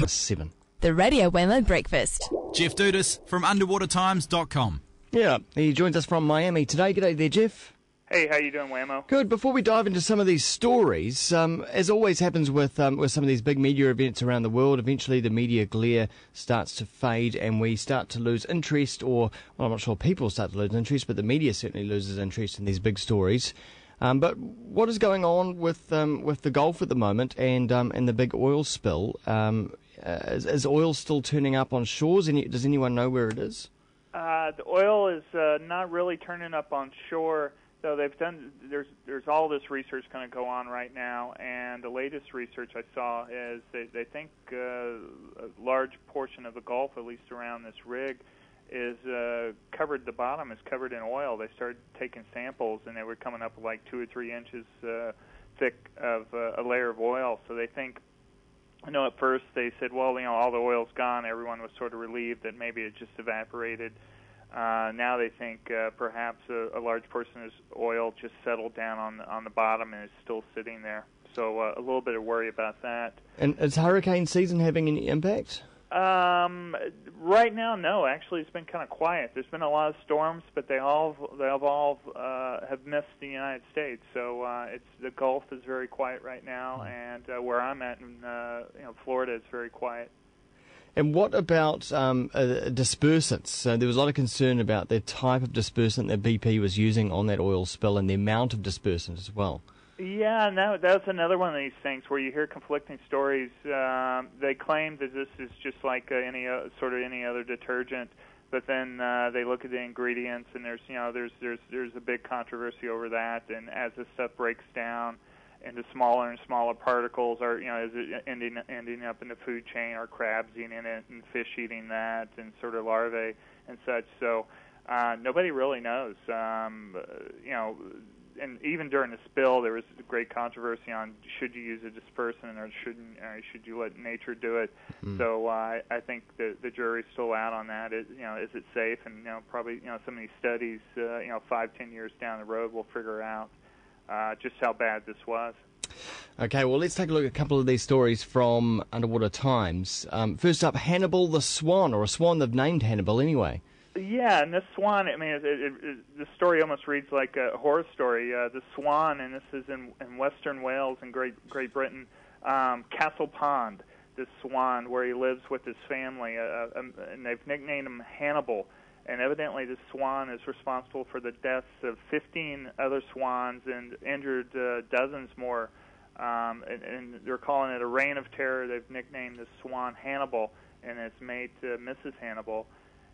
7. The Radio Wammo Breakfast. Jeff Dudas from underwatertimes.com. Yeah, he joins us from Miami today. G'day there, Jeff. Hey, how you doing, Wammo? Good. Before we dive into some of these stories, as always happens with some of these big media events around the world, eventually the media glare starts to fade and we start to lose interest, or, well, I'm not sure people start to lose interest, but the media certainly loses interest in these big stories. But what is going on with the Gulf at the moment and the big oil spill? Is oil still turning up on shores? Does anyone know where it is? The oil is not really turning up on shore. So there's all this research going to go on right now, and the latest research I saw is they think a large portion of the Gulf, at least around this rig, is covered. The bottom is covered in oil. They started taking samples, and they were coming up with like 2 or 3 inches thick of a layer of oil. So they think, at first they said, well, all the oil's gone. Everyone was sort of relieved that maybe it just evaporated. Now they think perhaps a large portion of this oil just settled down on the bottom and is still sitting there. So a little bit of worry about that. And is hurricane season having any impact? Right now, no. Actually, it's been kind of quiet. There's been a lot of storms, but they all have missed the United States. So the Gulf is very quiet right now, and where I'm at in Florida, it's very quiet. And what about dispersants? There was a lot of concern about the type of dispersant that BP was using on that oil spill and the amount of dispersant as well. Yeah, and that's another one of these things where you hear conflicting stories. They claim that this is just like any other detergent, but then they look at the ingredients, and there's a big controversy over that. And as this stuff breaks down into smaller and smaller particles, or is it ending up in the food chain? Are crabs eating it and fish eating that, and sort of larvae and such? So nobody really knows. And even during the spill, there was great controversy on should you use a dispersant or should you let nature do it. So I think the jury's still out on that. Is it safe? And probably some of these studies 5-10 years down the road will figure out just how bad this was. Okay, well, let's take a look at a couple of these stories from Underwater Times. First up, Hannibal the Swan, or a swan they've named Hannibal anyway. Yeah, and this swan, the story almost reads like a horror story. The swan, and this is in Western Wales in Great Britain, Castle Pond, this swan where he lives with his family, and they've nicknamed him Hannibal. And evidently this swan is responsible for the deaths of 15 other swans and injured dozens more. And they're calling it a reign of terror. They've nicknamed the swan Hannibal and his mate Mrs. Hannibal.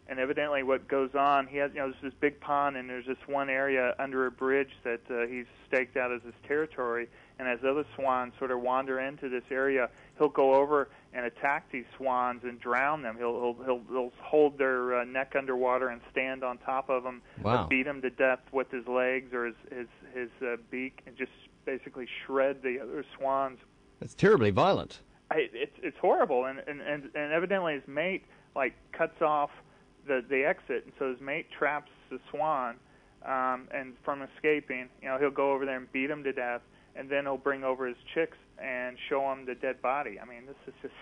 And evidently what goes on, he has, there's this big pond, and there's this one area under a bridge that he's staked out as his territory. And as other swans sort of wander into this area, he'll go over and attack these swans and drown them. He'll hold their neck underwater and stand on top of them, wow, beat them to death with his legs or his beak, and just basically shred the other swans. It's terribly violent. It's horrible, and evidently his mate cuts off the exit, and so his mate traps the swan, and from escaping, he'll go over there and beat him to death, and then he'll bring over his chicks and show them the dead body. I mean, this is just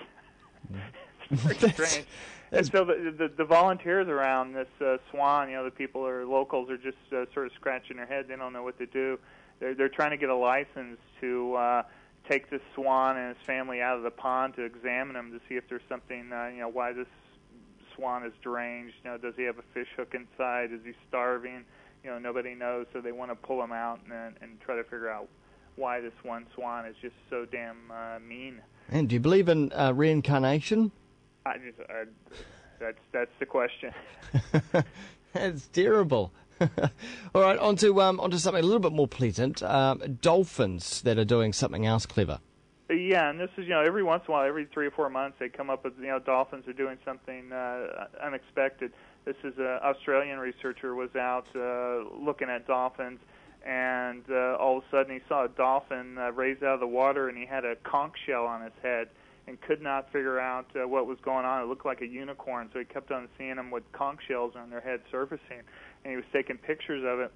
it's pretty strange. And so the volunteers around this swan, the people or locals are just sort of scratching their head. They don't know what to do. They're trying to get a license to take this swan and his family out of the pond to examine him to see if there's something, why this swan is deranged. Does he have a fish hook inside? Is he starving? Nobody knows, so they want to pull him out and try to figure out why this one swan is just so damn mean. And do you believe in reincarnation? That's the question. That's terrible. All right, on to something a little bit more pleasant. Dolphins that are doing something else clever. Yeah, and this is, every once in a while, every 3 or 4 months, they come up with, dolphins are doing something unexpected. This is an Australian researcher was out looking at dolphins, and all of a sudden he saw a dolphin raise out of the water, and he had a conch shell on his head and could not figure out what was going on. It looked like a unicorn, so he kept on seeing them with conch shells on their head surfacing, and he was taking pictures of it.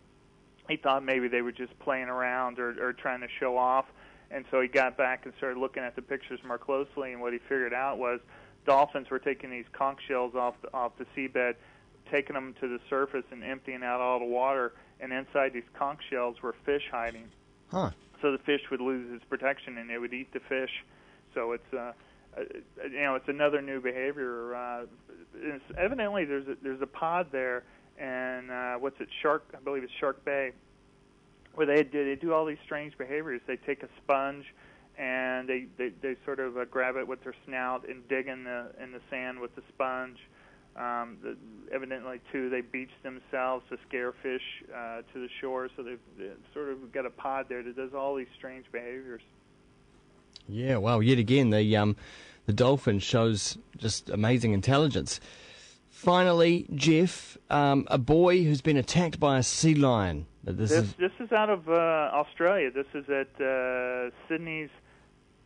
He thought maybe they were just playing around or trying to show off. And so he got back and started looking at the pictures more closely, and what he figured out was dolphins were taking these conch shells off the seabed, taking them to the surface and emptying out all the water, and inside these conch shells were fish hiding. Huh. So the fish would lose its protection, and it would eat the fish. So it's it's another new behavior. Evidently, there's a pod there, and I believe it's Shark Bay, where they do all these strange behaviors. They take a sponge and they sort of grab it with their snout and dig in the sand with the sponge. Evidently, too, they beach themselves to scare fish to the shore. So they've sort of got a pod there that does all these strange behaviors. Yeah, well, yet again, the dolphin shows just amazing intelligence. Finally, Jeff, a boy who's been attacked by a sea lion. This is out of Australia. This is at Sydney's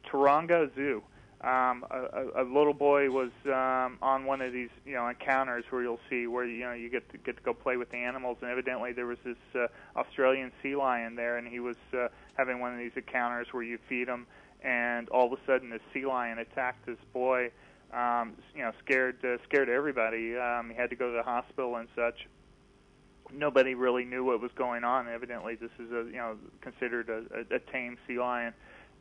Taronga Zoo. A little boy was on one of these encounters where you'll see where you get to go play with the animals, and evidently there was this Australian sea lion there, and he was having one of these encounters where you feed him, and all of a sudden this sea lion attacked this boy. Scared everybody. He had to go to the hospital and such. Nobody really knew what was going on. Evidently, this is considered a tame sea lion.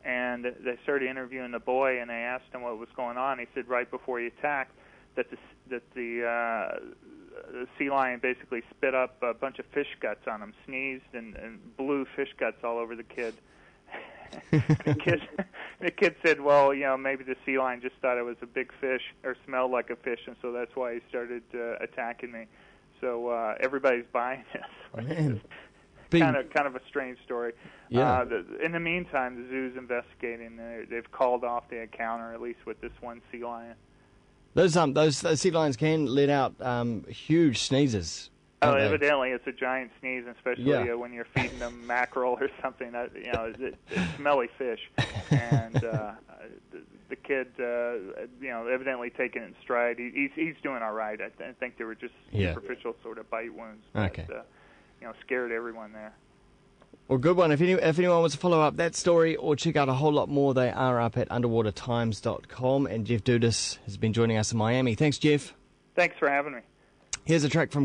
And they started interviewing the boy, and they asked him what was going on. He said right before he attacked that the sea lion basically spit up a bunch of fish guts on him, sneezed and blew fish guts all over the kid. The kid said, well, maybe the sea lion just thought it was a big fish or smelled like a fish, and so that's why he started attacking me. So everybody's buying this. Man. Kind of a strange story. Yeah. In the meantime, the zoo's investigating. They've called off the encounter, at least with this one sea lion. Those sea lions can let out huge sneezes. Oh, evidently it's a giant sneeze, especially when you're feeding them mackerel or something. It's smelly fish, and the kid, evidently taking it in stride. He's doing all right. I think they were just superficial sort of bite wounds. Okay. But, scared everyone there. Well, good one. If anyone wants to follow up that story or check out a whole lot more, they are up at underwatertimes.com. And Jeff Dudas has been joining us in Miami. Thanks, Jeff. Thanks for having me. Here's a track from